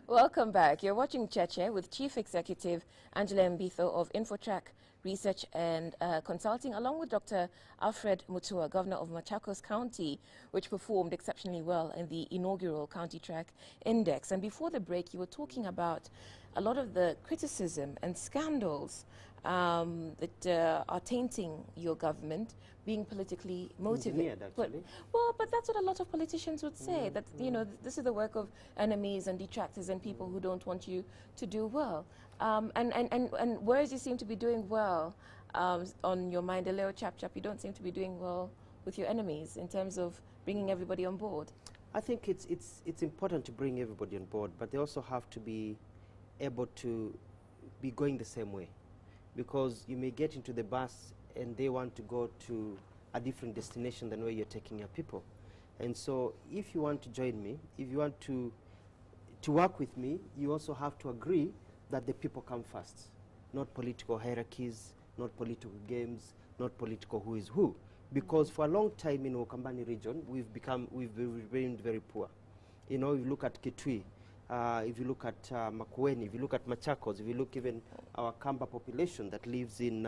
Welcome back. You're watching Cheche with Chief Executive Angela Mbitho of Infotrack Research and Consulting, along with Dr. Alfred Mutua, Governor of Machakos County, which performed exceptionally well in the inaugural County Track Index. And before the break, you were talking about a lot of the criticism and scandals that are tainting your government, being politically motivated. But that's what a lot of politicians would say, that, you know, this is the work of enemies and detractors and people who don't want you to do well. And whereas you seem to be doing well on your Maendeleo chap, you don't seem to be doing well with your enemies in terms of bringing everybody on board. I think it's important to bring everybody on board, but they also have to be able to be going the same way. Because you may get into the bus and they want to go to a different destination than where you're taking your people. And so if you want to join me, if you want to work with me, you also have to agree that the people come first. Not political hierarchies, not political games, not political who is who. Because for a long time in Ukambani region, we've remained very poor. You know, if you look at Kitui, if you look at Makueni, if you look at Machakos, if you look even our Kamba population that lives in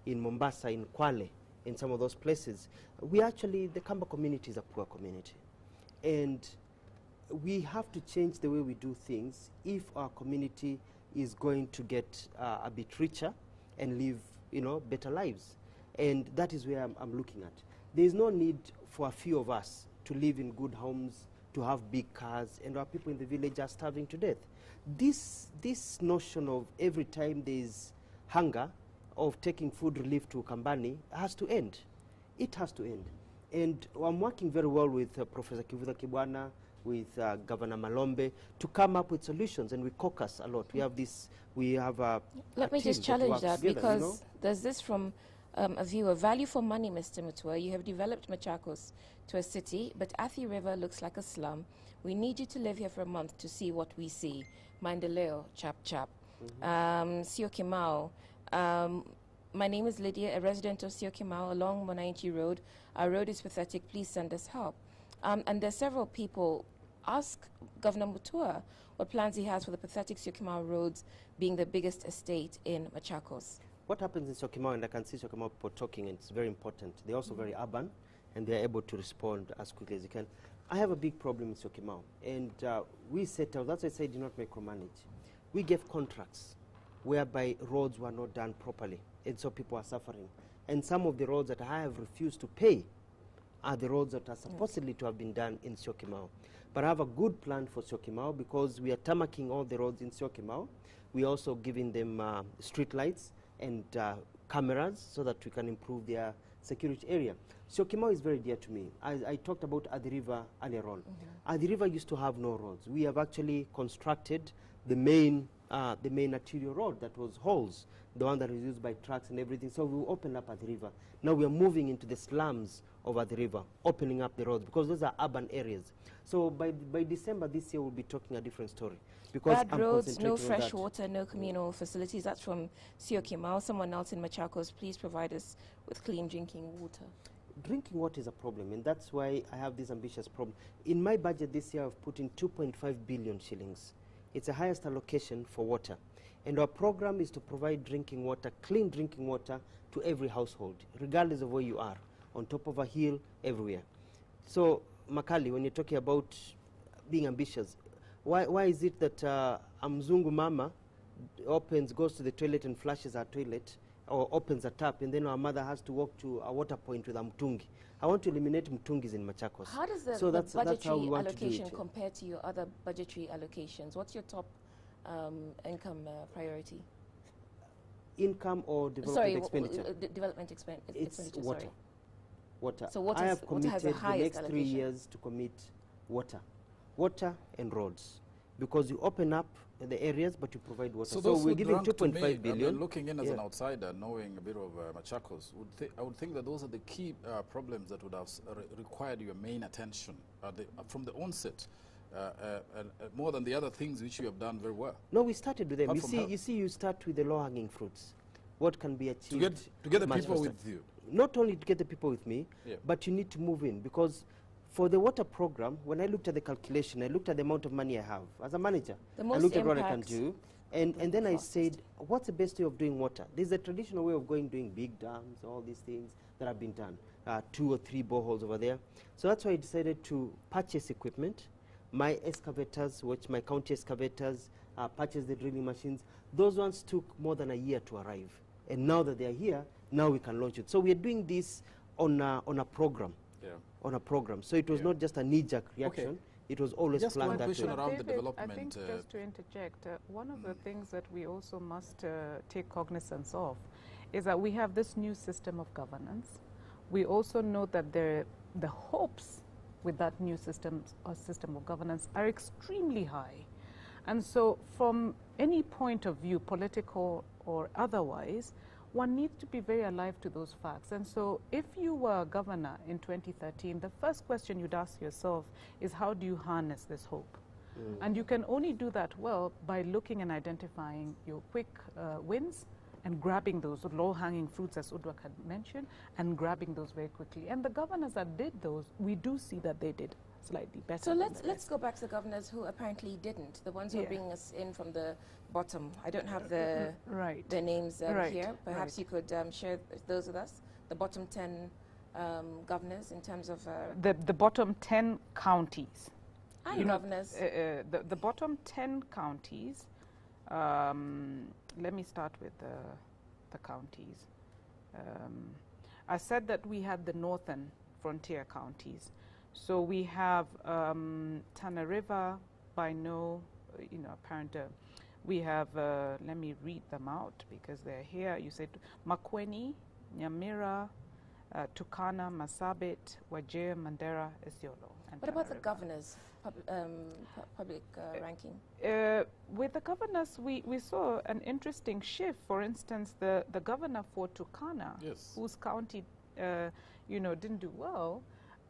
Mombasa, in Kwale, in some of those places, the Kamba community is a poor community. And we have to change the way we do things if our community is going to get a bit richer and live, you know, better lives. And that is where I'm looking at. There is no need for a few of us to live in good homes, to have big cars, and our people in the village are starving to death. This notion of every time there is hunger, of taking food relief to Kambani has to end. It has to end. And I'm working very well with Professor Kivuza Kibwana, with Governor Malombe, to come up with solutions, and we caucus a lot. We have a Let me just challenge that, together, because you know? There's this from a viewer. Value for money, Mr. Mutua. You have developed Machakos to a city, but Athi River looks like a slum. We need you to live here for a month to see what we see. Maendeleo, chap. Syokimau. My name is Lydia, a resident of Syokimau along Monainchi Road. Our road is pathetic. Please send us help. And there's several people. Ask Governor Mutua what plans he has for the pathetic Syokimau roads, being the biggest estate in Machakos. What happens in Syokimau, and I can see Syokimau people talking, and it's very important. They're also very urban, and they're able to respond as quickly as they can. I have a big problem in Syokimau, and we set out, that's why I say do not micromanage. We gave contracts whereby roads were not done properly, and so people are suffering. And some of the roads that I have refused to pay are the roads that are supposedly to have been done in Syokimau. But I have a good plan for Syokimau, because we are tarmacking all the roads in Syokimau. We're also giving them street lights and cameras so that we can improve their security area. Syokimau is very dear to me. I talked about Athi River earlier on. Athi River used to have no roads. We have actually constructed the main arterial road that was holes, the one that was used by trucks and everything. So we opened up Athi River. Now we are moving into the slums of Athi River, opening up the roads, because those are urban areas. So by December this year, we'll be talking a different story. Because bad roads, no fresh water, no communal facilities. That's from Syokimau. Someone else in Machakos, please provide us with clean drinking water. Drinking water is a problem, and that's why I have this ambitious problem. In my budget this year, I've put in 2.5 billion shillings. It's the highest allocation for water. And our program is to provide drinking water, clean drinking water, to every household, regardless of where you are, on top of a hill, everywhere. So, Makali, when you're talking about being ambitious, why is it that a Mzungu mama goes to the toilet and flushes her toilet, or opens a tap, and then our mother has to walk to a water point with a mtungi? I want to eliminate mtungis in Machakos. How does the budgetary allocation compare to your other budgetary allocations? What's your top income priority? Income or development expenditure? Development expenditure. It's water. Sorry. Water. So what I have committed the next allocation? 3 years to commit water and roads. Because you open up the areas, but you provide water. So we're giving 2.5 billion. Looking in as an outsider, knowing a bit of Machakos, I would think that those are the key problems that would have required your main attention from the onset, more than the other things which you have done very well. No, we started with them. You start with the low-hanging fruits. What can be achieved to get the people with you? Not only to get the people with me, but you need to move in, because For the water program, when I looked at the calculation, I looked at the amount of money I have. As a manager, The I most looked at what I can impact do, and then I said, what's the best way of doing water? There's a traditional way of doing big dams, all these things that have been done, 2 or 3 boreholes over there. So that's why I decided to purchase equipment, my excavators, which my county excavators, purchase the drilling machines. Those ones took more than a year to arrive. And now that they're here, now we can launch it. So we're doing this on a program. Yeah. On a program. So it was not just a knee-jerk reaction. Okay. It was always Just planned one that question way. around the David, development. I think just to interject, one of the things that we also must take cognizance of is that we have this new system of governance. We also know that the hopes with that new system of governance are extremely high. And so from any point of view, political or otherwise, one needs to be very alive to those facts. And so if you were a governor in 2013, the first question you'd ask yourself is, how do you harness this hope? And you can only do that well by looking and identifying your quick wins and grabbing those low-hanging fruits, as Udwak had mentioned, and grabbing those very quickly. And the governors that did those, we do see that they did slightly better. So let's go back to the governors who apparently didn't, the ones who are bringing us in from the bottom. I don't have the names here. Perhaps you could share those with us, the bottom 10 governors in terms of... the bottom 10 counties. And governors. The bottom 10 counties, let me start with the counties. I said that we had the northern frontier counties. So we have Tana River, Baino, apparent. We have, let me read them out because they're here. You said Makueni, Nyamira, Turkana, Marsabit, Wajir, Mandera, Isiolo. And what about Tana the governors, public ranking? With the governors, we saw an interesting shift. For instance, the governor for Turkana, whose county, didn't do well,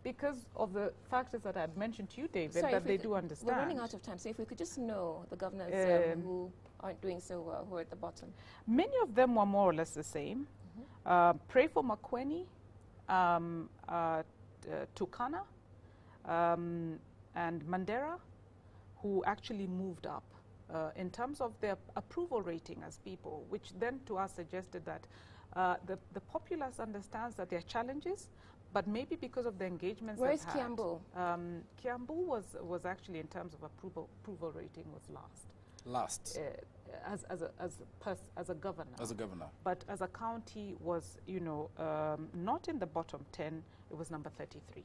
because of the factors that I had mentioned to you, David, that they do understand. We're running out of time, so if we could just know the governors who aren't doing so well, who are at the bottom. Many of them were more or less the same. Pray for Makueni, Turkana, and Mandera, who actually moved up in terms of their approval rating as people, which then to us suggested that the populace understands that there are challenges, but maybe because of the engagements. Where is Kiambu? Kiambu was actually, in terms of approval rating, was last. As a governor. As a governor. But as a county was, not in the bottom 10. It was number 33.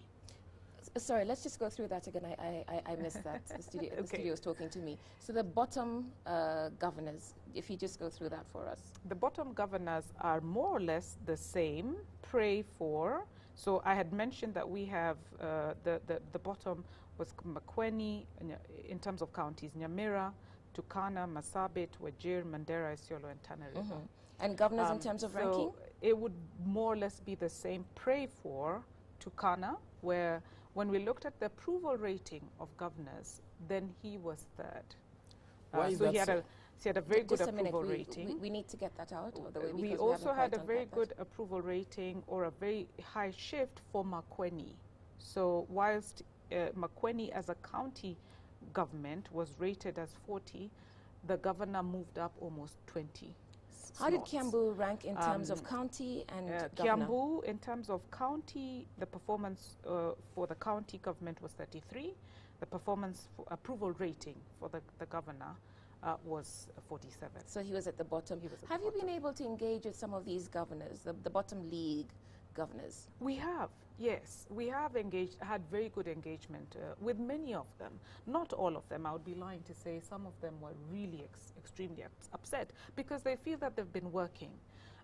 Sorry, let's just go through that again. I missed that. The studio was talking to me. So the bottom governors, if you just go through that for us. The bottom governors are more or less the same. Pray for. So I had mentioned that we have the bottom was Makueni in terms of counties, Nyamira, Turkana, Marsabit, Wajir, Mandera, Isiolo, and Tana River. And governors in terms of ranking? It would more or less be the same. Pray for Turkana, where when we looked at the approval rating of governors, then he was third. Why is so that he had a very good approval rating. We need to get that out of the way. We also had a very good approval rating, or a very high shift for Makueni. So whilst Makueni as a county government was rated as 40, the governor moved up almost 20 slots. How did Kiambu rank in terms of county and governor? Kiambu, in terms of county, the performance for the county government was 33. The performance approval rating for the governor was 47. So he was at the bottom. Have you been able to engage with some of these governors, the bottom league governors? We have, yes. We have had very good engagement with many of them. Not all of them. I would be lying to say some of them were really extremely upset because they feel that they've been working.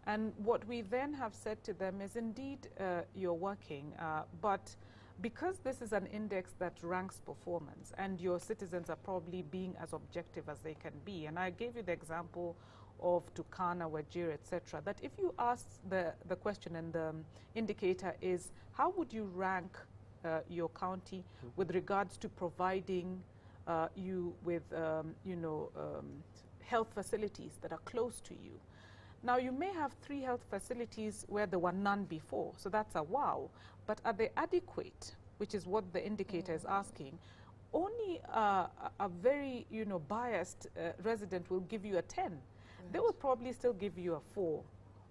And what we then have said to them is, indeed, you're working, but because this is an index that ranks performance and your citizens are probably being as objective as they can be, and I gave you the example of Turkana, Wajir, etc., that if you ask the question and the indicator is, how would you rank your county with regards to providing you with, health facilities that are close to you? Now, you may have 3 health facilities where there were none before, so that's a wow. But are they adequate which is what the indicator is asking, only a very, biased resident will give you a 10. They will probably still give you a 4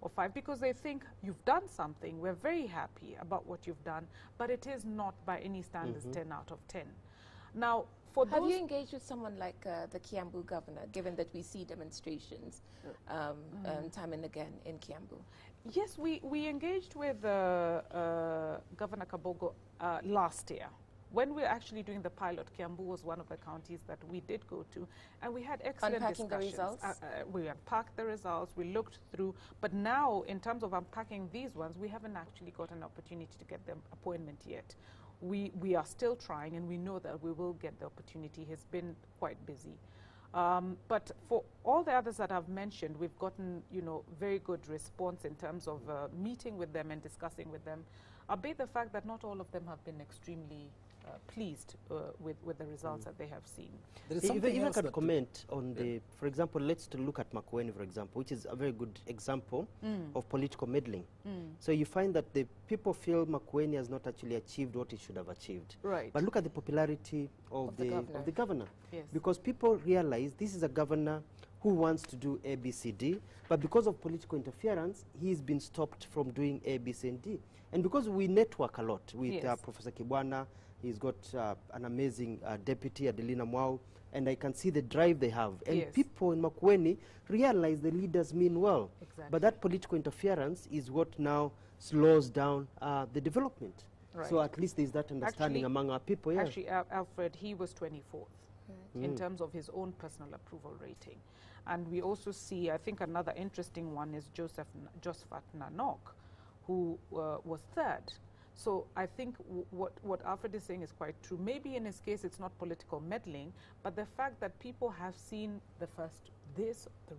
or 5 because they think you've done something. We're very happy about what you've done, but it is not by any standards 10 out of 10. Now, for have you engaged with someone like the Kiambu governor, given that we see demonstrations time and again in Kiambu? Yes, we engaged with Governor Kabogo last year. When we were actually doing the pilot, Kiambu was one of the counties that we did go to, and we had excellent unpacking discussions. The results? We unpacked the results, we looked through, but now in terms of unpacking these ones, we haven't actually got an opportunity to get them appointment yet. We are still trying, and we know that we will get the opportunity. He's been quite busy. But for all the others that I've mentioned, we've gotten, very good response in terms of meeting with them and discussing with them, albeit the fact that not all of them have been extremely pleased with the results that they have seen. If I can comment on the, for example, let's look at Makueni, for example, which is a very good example of political meddling. So you find that the people feel Makueni has not actually achieved what it should have achieved. Right. But look at the popularity of the governor. Yes. Because people realize this is a governor who wants to do A, B, C, D, but because of political interference, he's been stopped from doing A, B, C, and D. And because we network a lot with Professor Kibwana, he's got an amazing deputy, Adelina Mwau, and I can see the drive they have. And people in Makueni realize the leaders mean well. Exactly. But that political interference is what now slows down the development. Right. So at least there's that understanding among our people. Yeah. Actually, Alfred, he was 24th in terms of his own personal approval rating. And we also see, I think another interesting one is Josephat Nanok, who was 3rd. So I think what Alfred is saying is quite true. Maybe in his case it's not political meddling, but the fact that people have seen the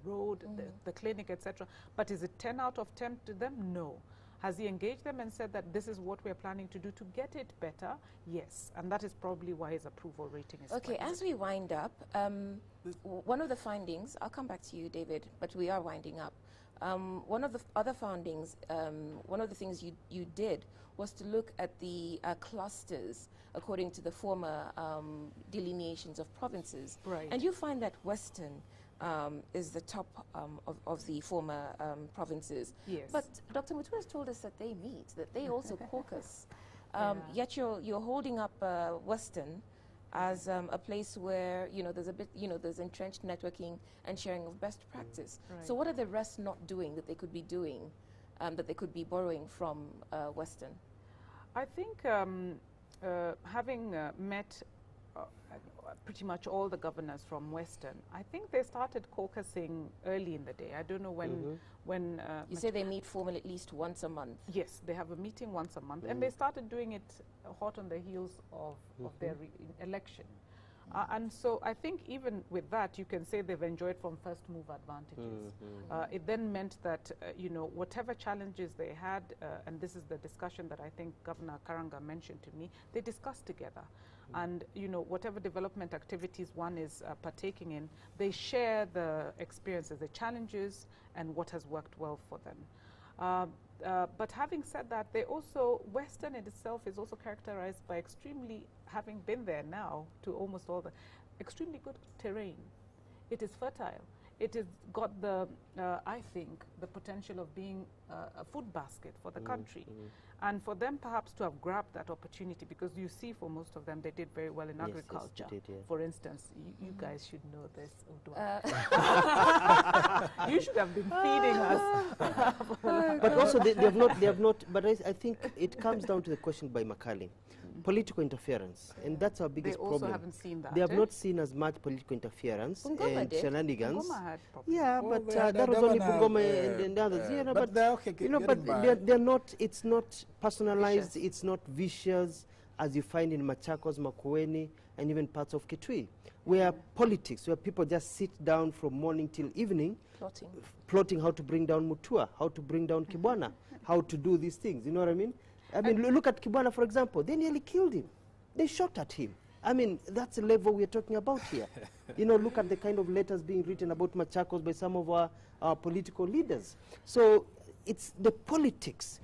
road, the clinic, etc. But is it 10 out of 10 to them? No. Has he engaged them and said that this is what we're planning to do to get it better? Yes. And that is probably why his approval rating is okay, quite as good. we wind up, one of the findings, I'll come back to you, David, but we are winding up. One of the other findings, one of the things you did was to look at the clusters according to the former delineations of provinces. Right. And you find that Western is the top of the former provinces. Yes. But Dr. Mutua has told us that they meet, that they also caucus. Yet you're holding up Western as a place where there's a bit there's entrenched networking and sharing of best practice. Right. So what are the rest not doing that they could be doing, that they could be borrowing from Western? I think having met pretty much all the governors from Western, I think they started caucusing early in the day. I don't know when you say they meet formally at least once a month. Yes, they have a meeting once a month, and they started doing it hot on the heels of their election. And so I think even with that, you can say they've enjoyed from first move advantages. It then meant that, whatever challenges they had, and this is the discussion that I think Governor Karanga mentioned to me, they discussed together. And, whatever development activities one is partaking in, they share the experiences, the challenges, and what has worked well for them. But having said that, Western in itself is also characterized by extremely, having been there now to almost all extremely good terrain. It is fertile. It has got I think, the potential of being a food basket for the country. And for them perhaps to have grabbed that opportunity, because you see for most of them they did very well in agriculture. Yes, they did, For instance, you guys should know this. You should have been feeding us. But also they have not, but I think it comes down to the question by Makali. Political interference, and that's our biggest problem. They also haven't seen that. They have not seen as much political interference Bungoma and did. shenanigans. Bungoma had problems. Yeah, Well, but that was only Bungoma and others. but they're okay, but they're not. It's not personalized. Vicious. It's not vicious as you find in Machakos, Makueni, and even parts of Kitui, where politics, where people just sit down from morning till evening, plotting how to bring down Mutua, how to bring down Kibwana, how to do these things. You know what I mean? I mean, look at Kibwana, for example. They nearly killed him. They shot at him. I mean, that's the level we're talking about here. Look at the kind of letters being written about Machakos by some of our political leaders. So it's the politics.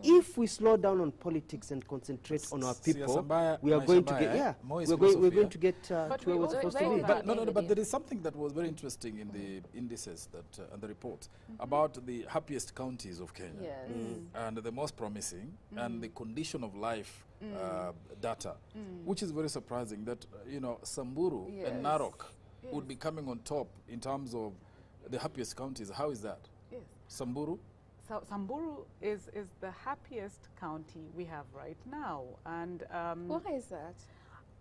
If we slow down on politics and concentrate on our people, we are going to get, we're going to get to where we're supposed to be. But there is something that was very interesting in the indices that and the report about the happiest counties of Kenya, and the most promising, and the condition of life data, which is very surprising. That Samburu and Narok would be coming on top in terms of the happiest counties. How is that? Yes. Samburu? So Samburu is the happiest county we have right now, and why is that?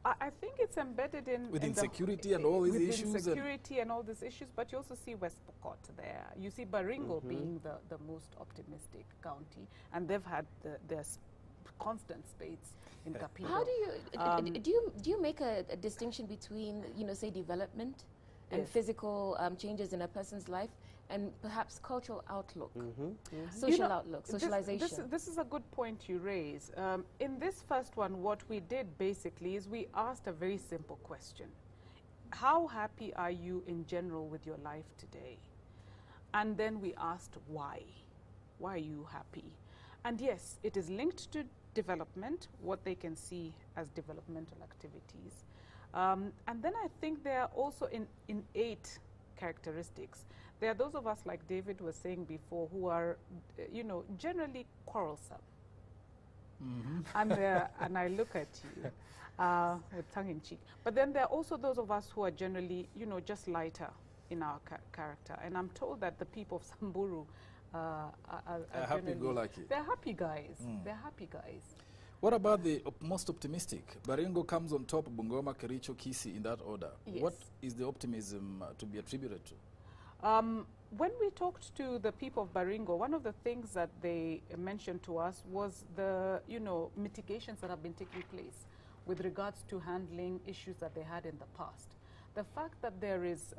I think it's embedded in insecurity and all these issues. Insecurity and all these issues, but you also see West Pokot there. You see Baringo being the most optimistic county, and they've had their constant spades in Kapilo. How do you make a distinction between say development and physical changes in a person's life, and perhaps cultural outlook, social outlook, socialization? This is a good point you raise. In this first one, what we did basically is we asked a very simple question. How happy are you in general with your life today? And then we asked why. Why are you happy? And yes, it is linked to development, what they can see as developmental activities. And then I think there are also innate characteristics. There are those of us, like David was saying before, who are, generally quarrelsome. And I look at you with tongue in cheek. But then there are also those of us who are generally, just lighter in our character. And I'm told that the people of Samburu are happy-go-lucky. They're happy guys. They're happy guys. What about the most optimistic? Baringo comes on top, Bungoma, Kericho, Kisii, in that order. Yes. What is the optimism to be attributed to? When we talked to the people of Baringo, one of the things that they mentioned to us was the, mitigations that have been taking place with regards to handling issues that they had in the past. The fact that there is,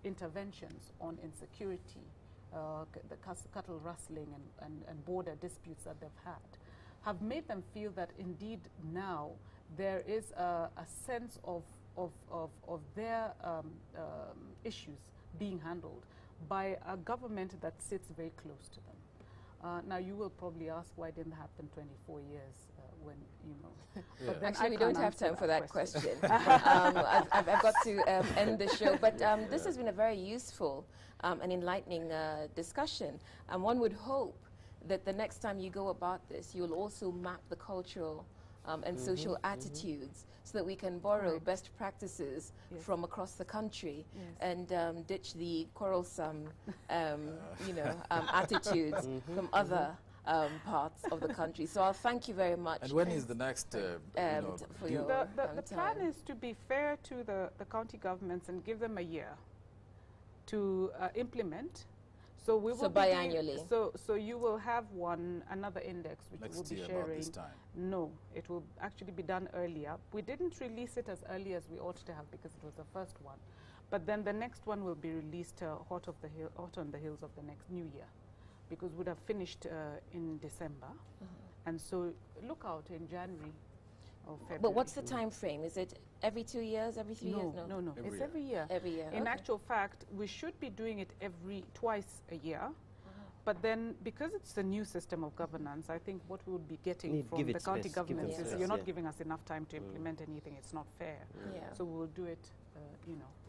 interventions on insecurity, the cattle rustling and border disputes that they've had, have made them feel that indeed now there is a sense of their issues being handled by a government that sits very close to them. Now you will probably ask why didn't it happen 24 years when, But then actually, we don't have time for that question. I've got to end the show, but this has been a very useful and enlightening discussion, and one would hope that the next time you go about this, you'll also map the cultural and social attitudes so that we can borrow best practices from across the country and ditch the quarrelsome, attitudes from other parts of the country. So I'll thank you very much. And when is the next? The plan is to be fair to the county governments and give them a year to implement. So we will biannually. So you will have another index which next we'll be year sharing. about this time. No, it will actually be done earlier. We didn't release it as early as we ought to have because it was the first one. But then the next one will be released hot on the heels of the next new year, because we would have finished in December. And so look out in January. But what's the time frame? Is it every 2 years, every 3 years? No. It's every year. Every year. In actual fact, we should be doing it twice a year. But then, because it's a new system of governance, I think what we would be getting from the county governments is you're not giving us enough time to implement anything. It's not fair. So we will do it,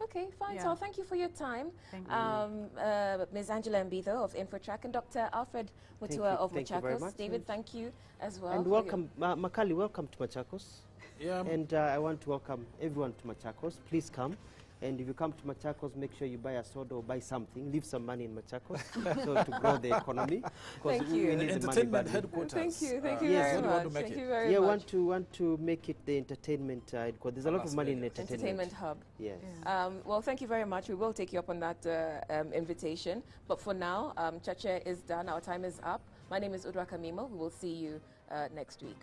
Okay, fine. So thank you for your time. Thank you. Ms. Angela Mbitho of InfoTrack and Dr. Alfred Mutua of Machakos. David, thank you as well. And welcome, Makali, welcome to Machakos. Yeah. And I want to welcome everyone to Machakos. Please come. And if you come to Machakos, make sure you buy a soda or buy something. Leave some money in Machakos so to grow the economy. Thank you. We need the entertainment headquarters. Thank you very much. Thank you very much. Want to make it the entertainment headquarters. There's a lot of money in entertainment. Entertainment hub. Yes. Well, thank you very much. We will take you up on that invitation. But for now, Cheche is done. Our time is up. My name is Udra Kamimo. We will see you next week.